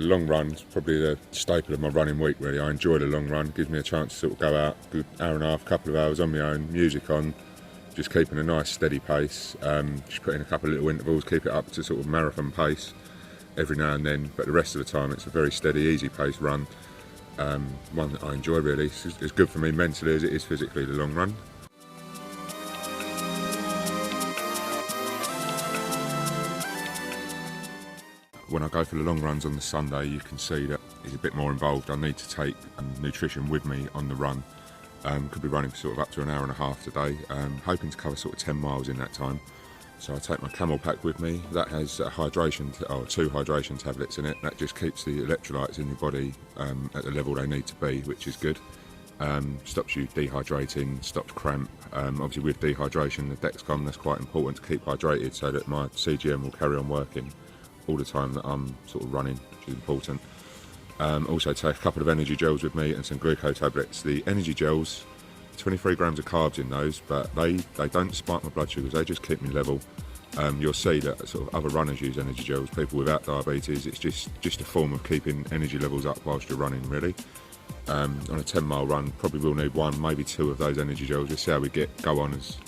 long run's probably the staple of my running week really. I enjoy the long run, it gives me a chance to sort of go out, good hour and a half, couple of hours on my own, music on, just keeping a nice steady pace, just put in a couple of little intervals, keep it up to sort of marathon pace every now and then, but the rest of the time it's a very steady, easy pace run, one that I enjoy really. It's good for me mentally as it is physically, the long run. When I go for the long runs on the Sunday, you can see that it's a bit more involved. I need to take nutrition with me on the run. Could be running for sort of up to an hour and a half today. Hoping to cover sort of 10 miles in that time. So I take my Camel pack with me. That has two hydration tablets in it. That just keeps the electrolytes in your body at the level they need to be, which is good. Stops you dehydrating, stops cramp. Obviously with dehydration, the Dexcom, that's quite important to keep hydrated so that my CGM will carry on working all the time that I'm sort of running, which is important. Also take a couple of energy gels with me and some glucose tablets. The energy gels, 23 grams of carbs in those, but they don't spike my blood sugars, they just keep me level. You'll see that sort of other runners use energy gels, people without diabetes. It's just a form of keeping energy levels up whilst you're running really. On a 10-mile run, probably will need one, maybe two of those energy gels. We'll see how we go on as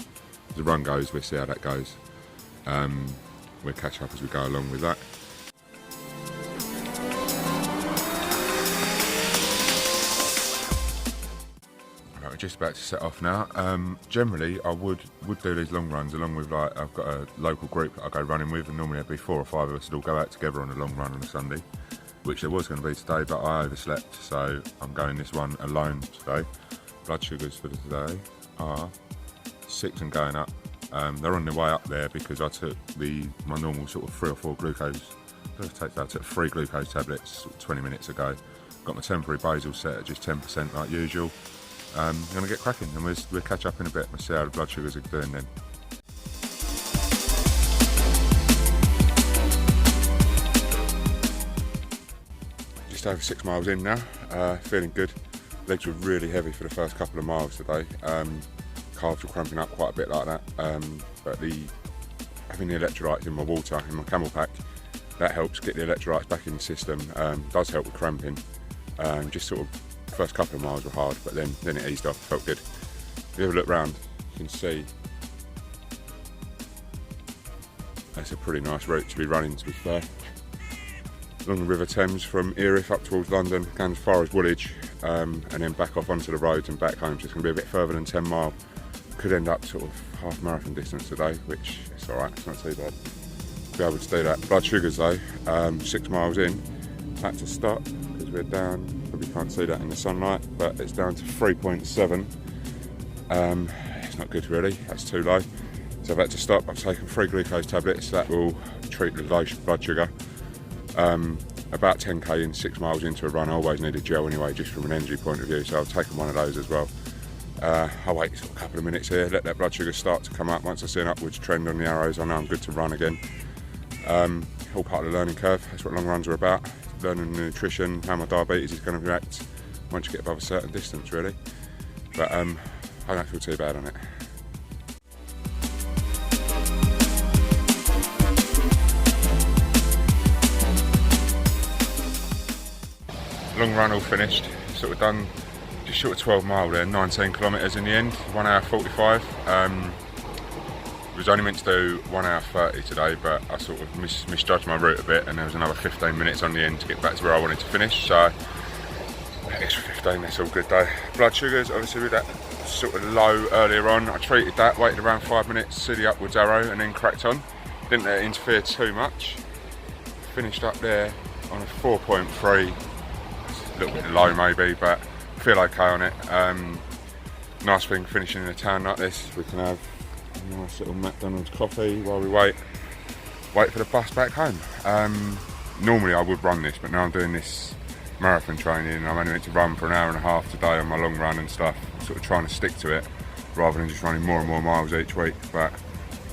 the run goes, we'll see how that goes. We'll catch up as we go along with that. Right, we're just about to set off now. Generally, I would do these long runs along with, like, I've got a local group that I go running with, and normally there'd be 4 or 5 of us that all go out together on a long run on a Sunday, which there was going to be today, but I overslept, so I'm going this one alone today. Blood sugars for today are 6 and going up. They're on their way up there because I took my normal sort of 3 or 4 glucose. I took 3 glucose tablets sort of 20 minutes ago. Got my temporary basal set at just 10% like usual. I'm going to get cracking and we'll catch up in a bit. We'll see how the blood sugars are doing then. Just over 6 miles in now, feeling good. Legs were really heavy for the first couple of miles today. Calves were cramping up quite a bit like that, but having the electrolytes in my water, in my Camel pack, that helps get the electrolytes back in the system. Does help with cramping. Just sort of first couple of miles were hard, but then it eased off, felt good. If you have a look round, you can see that's a pretty nice route to be running, to be fair. Along the River Thames from Erith up towards London, going as far as Woolwich, and then back off onto the roads and back home. So it's going to be a bit further than 10 mile. Could end up sort of half marathon distance today, which is alright, it's not too bad. Be able to do that. Blood sugars though, 6 miles in, had to stop because we're down, probably can't see that in the sunlight, but it's down to 3.7. It's not good really, that's too low. So I've had to stop. I've taken 3 glucose tablets that will treat the low blood sugar. About 10k in 6 miles into a run, I always need a gel anyway, just from an energy point of view, so I've taken one of those as well. I'll wait a couple of minutes here, let that blood sugar start to come up. Once I see an upwards trend on the arrows, I know I'm good to run again. All part of the learning curve, that's what long runs are about. Learning the nutrition, how my diabetes is going to react once you get above a certain distance really. But I don't feel too bad on it. Long run all finished, sort of done just short of 12 mile there, 19 kilometres in the end, 1 hour 45. Was only meant to do 1 hour 30 today, but I sort of misjudged my route a bit, and there was another 15 minutes on the end to get back to where I wanted to finish, so extra 15, that's all good though. Blood sugars, obviously with that sort of low earlier on, I treated that, waited around 5 minutes, see the upwards arrow, and then cracked on. Didn't let it interfere too much. Finished up there on a 4.3, a little bit low maybe, but feel okay on it. Nice thing finishing in a town like this, we can have a nice little McDonald's coffee while we wait for the bus back home. Normally I would run this, but now I'm doing this marathon training and I'm only meant to run for an hour and a half today on my long run and stuff, sort of trying to stick to it rather than just running more and more miles each week. But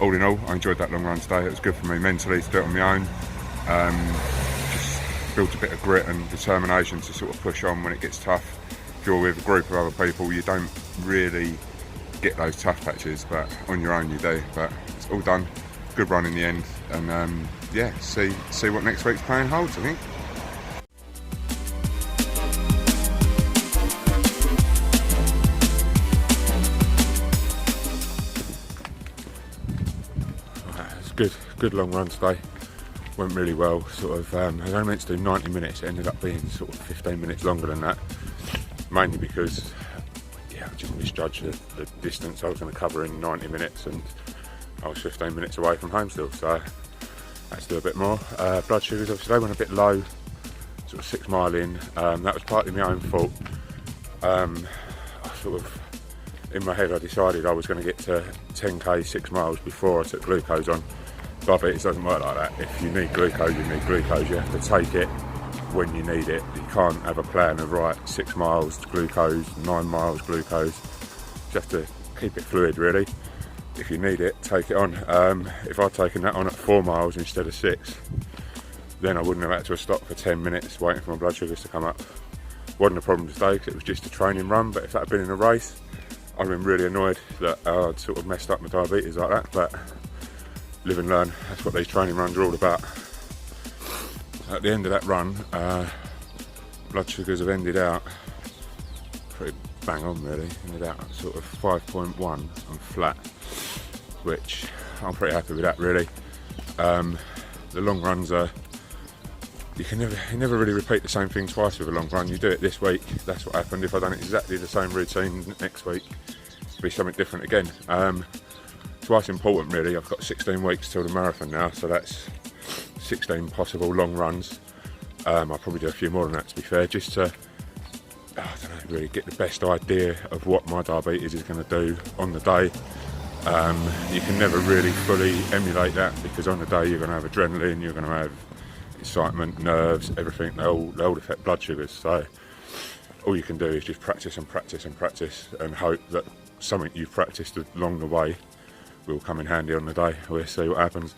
all in all, I enjoyed that long run today. It was good for me mentally to do it on my own. Just built a bit of grit and determination to sort of push on when it gets tough. If you're with a group of other people, you don't really get those tough patches, but on your own you do. But it's all done, good run in the end, and yeah, see what next week's plan holds, I think. good long run today. Went really well. Sort of, I was only meant to do 90 minutes. It ended up being sort of 15 minutes longer than that. Mainly because, I just misjudged the distance I was going to cover in 90 minutes, and I was 15 minutes away from home still. So I had to do a bit more. Blood sugars, obviously, they went a bit low. Sort of 6 mile in. That was partly my own fault. I sort of, in my head, I decided I was going to get to 10k 6 miles before I took glucose on. Diabetes doesn't work like that. If you need glucose, you need glucose. You have to take it when you need it. You can't have a plan of, right, 6 miles glucose, 9 miles glucose. You have to keep it fluid, really. If you need it, take it on. If I'd taken that on at 4 miles instead of 6, then I wouldn't have had to have stopped for 10 minutes waiting for my blood sugars to come up. Wasn't a problem today because it was just a training run, but if that had been in a race, I'd have been really annoyed that I'd sort of messed up my diabetes like that. But live and learn, that's what these training runs are all about. At the end of that run, blood sugars have ended out pretty bang on, really. Ended out at sort of 5.1 and flat, which I'm pretty happy with that, really. The long runs are, you never really repeat the same thing twice with a long run. You do it this week, that's what happened. If I'd done exactly the same routine next week, it'd be something different again. So that's important, really. I've got 16 weeks till the marathon now, so that's 16 possible long runs. I'll probably do a few more than that, to be fair, just to, really get the best idea of what my diabetes is going to do on the day. You can never really fully emulate that, because on the day you're going to have adrenaline, you're going to have excitement, nerves, everything. They'll affect blood sugars. So all you can do is just practice and practice and practice, and hope that something you've practiced along the way will come in handy on the day. We'll see what happens.